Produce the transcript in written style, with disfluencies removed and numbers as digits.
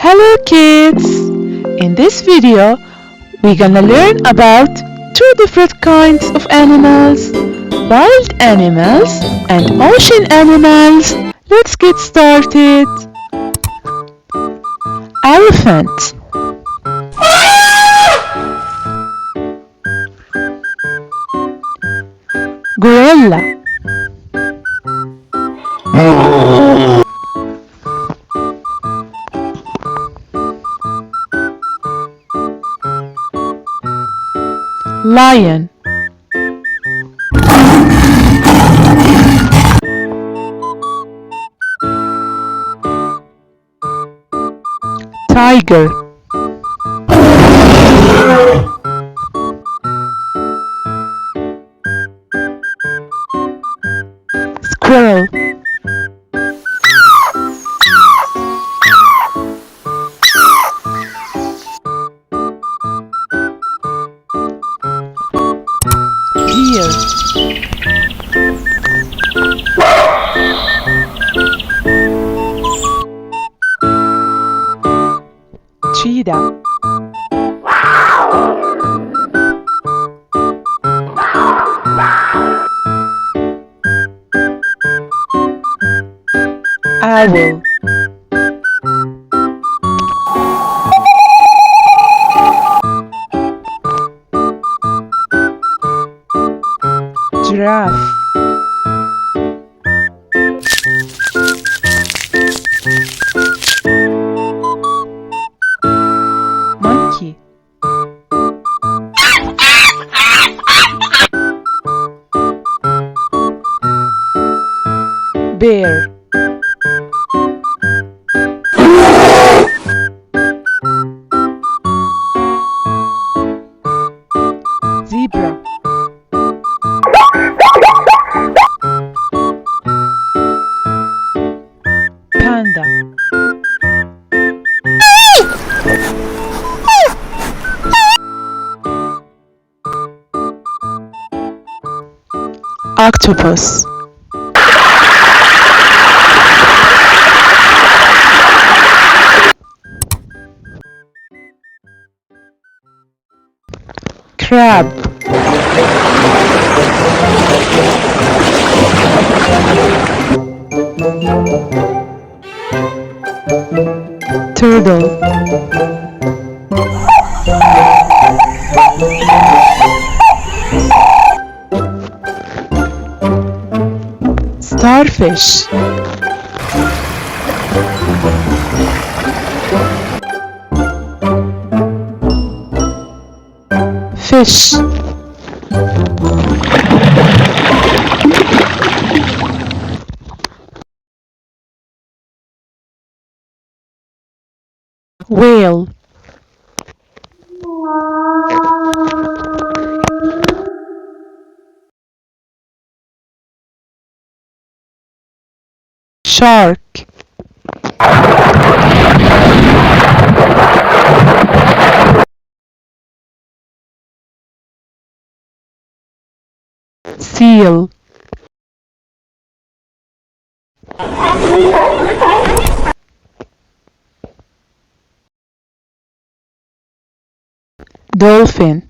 Hello kids! In this video, we're gonna learn about two different kinds of animals, wild animals and ocean animals. Let's get started. Elephant, gorilla, lion, tiger, squirrel, deer, cheetah, owl, giraffe, monkey, bear, zebra, panda, octopus, crab, turtle, starfish, fish, whale, shark, seal, dolphin,